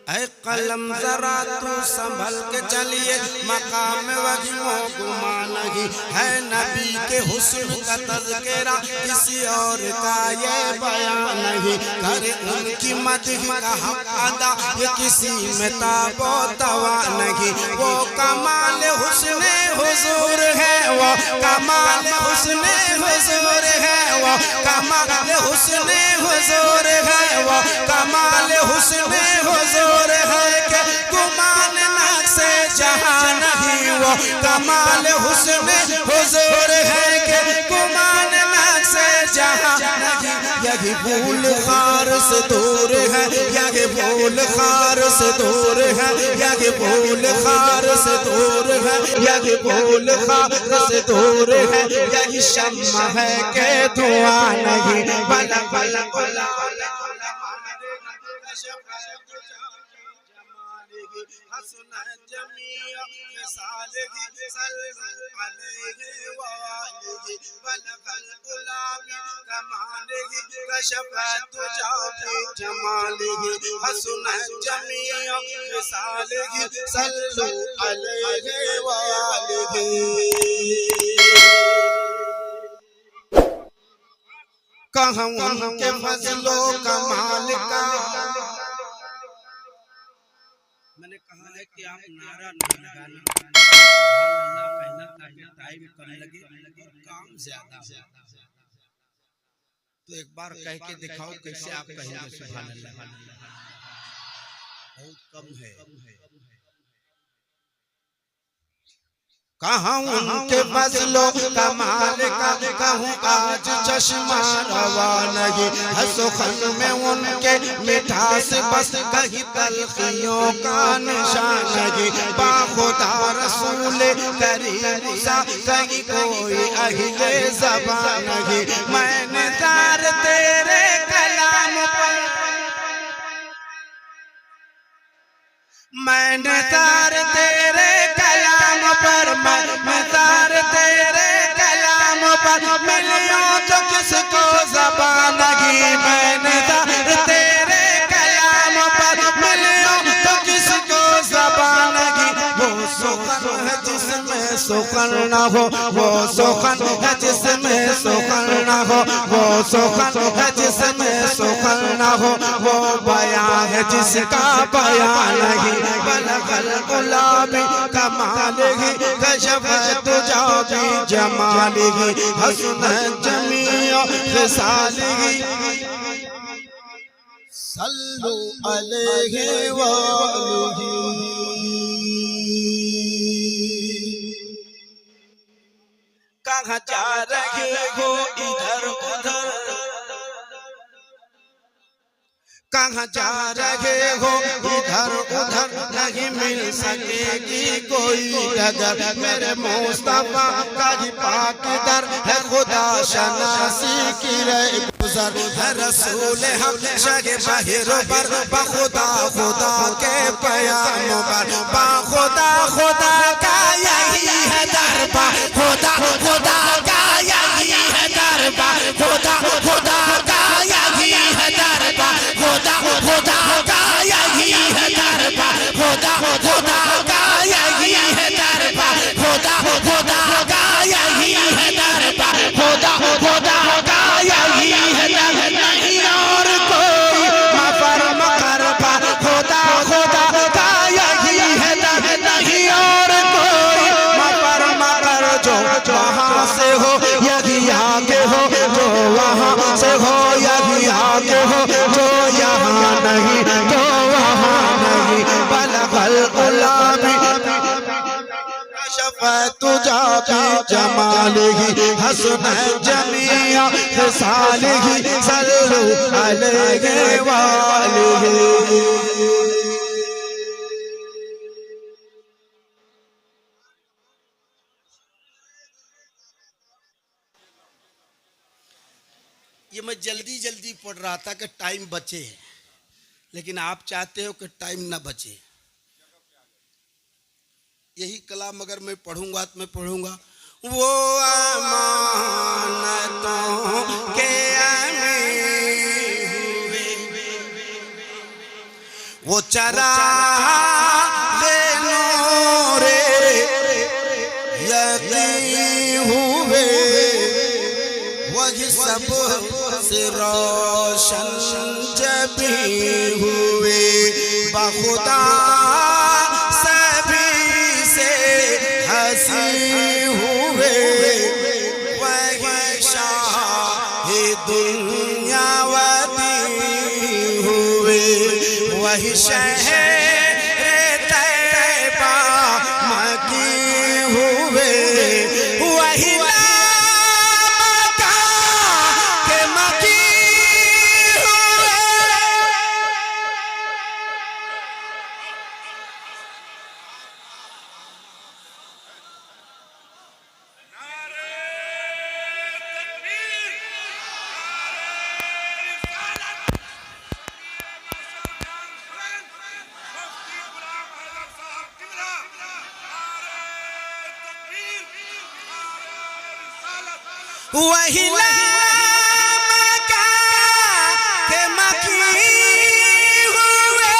ऐ कलम जरा तू संभल के चलिए, मकाम वहीमो गुमा नहीं है। नबी के हुस्न का तज़किरा किसी और का ये बयान नहीं। करे उनकी मदह का हक अदा ये किसी में ताबो तवा नहीं। वो कमाल हुस्न हुजूर है, वो कमाल हुस्न हुजूर है, वो कमाल हुस्न हुजूर है, वो कमाल हुस्न हुजूर है के गुमान नक्शे जहां नहीं। वो कमाल हुस्न हुजूर है के गुमान नक्शे जहां नहीं। यही भूल खार से दूर है, यही भूल खार से दूर है, यही भूल खार से दूर है, यही भूल खार से दूर है। यही शम्मा है के धुआं नहीं। बला बला बला हसना जमिया सालगी सल्लल्लाहु अलैहि वालिही बलगल गुलामी कमालिही कशफत जाबी जमालिही हसना जमिया सालगी सल्लल्लाहु अलैहि वालिही। कहूं उनके फजलो कमाल का। मैंने कहा है कि आप नारा नहीं लगाना, सुभान अल्लाह कहना ताकि टाइम कम लगे और काम ज्यादा हो। तो एक बार कह के दिखाओ कैसे आप कहेंगे सुभान अल्लाह। बहुत कम है। कहूं उनके फजलो कमाल का, कहूं आज चश्मा रवा नहीं। हसुखन में उनके मिठास बस कहीं तलखियों का निशान नहीं। बाखुदा रसूल करीम सा कहीं कोई अहिले ज़बान नहीं। मैंने तार तेरे कलाम पर, मैंने तार तेरे कलाम पर, मैं तार तेरे कलाम पर मिलियों तो किसको ज़बान नहीं। मैंने तार तेरे कलाम पर मिलियों तो किसको ज़बान नहीं। वो सुखन है जिसमें सुखन न हो, वो सुखन है जिसमें सुखन न हो, वो सुखन है जिसमें सुखन न हो। वो बयां है जिसका बयां नहीं। बलगल गुलाबी कमालिही कशफत जाबी जमालिही हस्न जमीअ खिसालिही सल्लु अलैहि वालिही। कहाँ जा रहे हो इधर उधर, कहाँ जा रहे हो इधर उधर, नहीं मिल सकेगी कोई डगर। मेरे मुस्तफा का ही पाक दर है, खुदा शनासी की रहे गुजर है। रसूल हम शगे बहिर पर बखुदा खुदा के प्याम पर, बाखुदा खुदा का यही है दरबा, खुदा खुदा का यही है दरबा, खुदा खुदा का यही है दरबा, खुदा खुदा का यही है दरबा, खुदा खुदा का यही है दरबा, खुदा खुदा का यही है दरबा, खुदा खुदा का यही है दरबा। नहीं और कोई मफरम करबा, खुदा खुदा का यही है दरबा। नहीं और कोई मफरम कर जो वहाँ से हो यही आगे हो, जो वहाँ से हो यही आगे हो, जो यहाँ नहीं तो वहाँ नहीं। बलगल गुलाबी कशफत जाबी जमालिही हस्न जमीअ खिसालिही सल्लु अलैहि वालिही। ये मैं जल्दी जल्दी पढ़ रहा था कि टाइम बचे, लेकिन आप चाहते हो कि टाइम ना बचे। यही कलाम अगर मैं पढ़ूंगा तो मैं पढ़ूंगा वो अमानतों के अमीर हुए, वो चराग़े नूरे यकीन हुए, वही सब से रोशन जबी हुए, बखुदा सभी से हंसी हुए, वही शाहे दुनियावती हुए, वही शहर तैयबा मकी हुए, वही वही लामका के मकी हुए,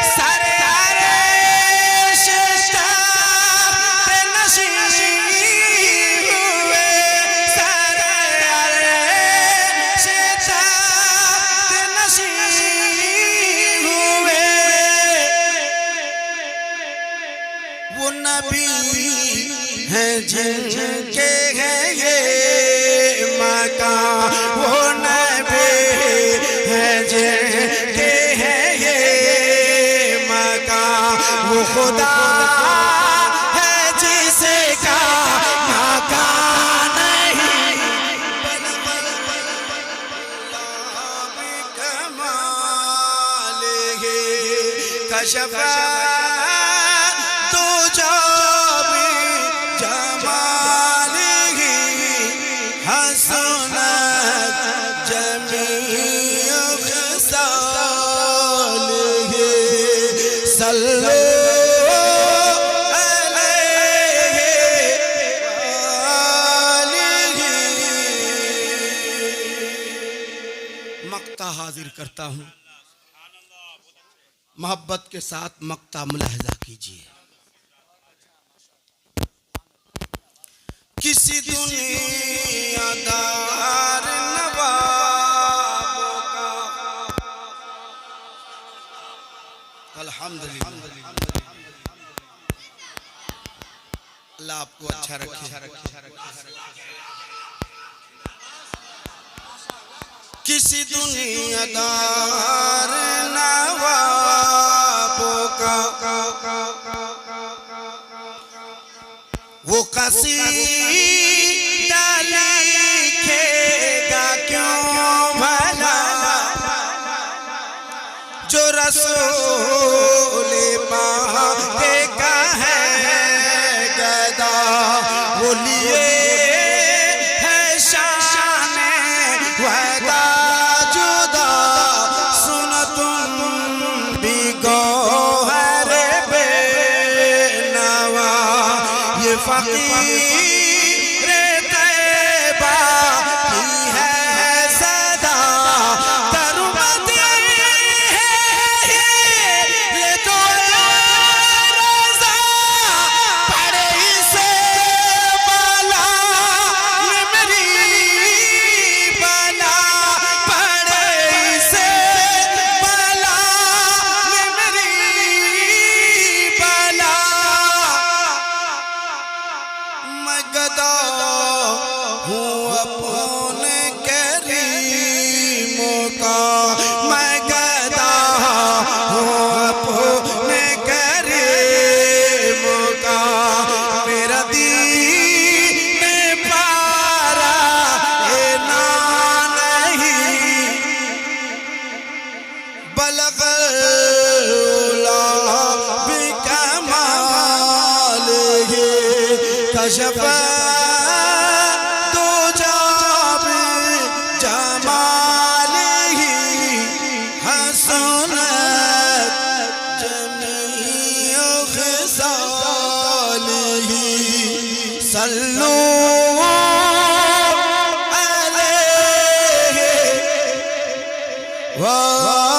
सारे अरश पे नशीं हुए, सारे अरश पे नशीं हुए, वो नबी हैं जिनके हैं ये मकान, वो नबी हैं जिनके हैं ये मकान, वो खुदा है जिसका मकान नहीं, कमाल है कशफा तो जो मक्ता हाजिर करता हूँ, मोहब्बत के साथ मक्ता मुलाहिजा कीजिए। किसी दुनियादार नवाबों का अल्हम्दुलिल्लाह, अल्लाह आपको अच्छा रखे। किसी दुनियादार नवाबों का वो कसीदा लिखेगा क्यों भला, जो रसूल पाक का है गदा, वो लिए है शान वदा जुदा, सुन तुम भी गौहर बेनवा, ये फकीर तैयबा की है सदा, तरुमती है ये तो रोज़ा, पढ़े इसे बाला ये मेरी बला, पढ़े इसे बाला ये मेरी बला, मैं गदा हूँ अपने करीमों का, मैं गदा हूँ अपने करीमों का, मेरा दीन पारा ये ना नहीं, बलगला भी कमाल है कशफा तो जाब जमाल ही, हसनत जमीओ खिसाल सल्लू अलैहि व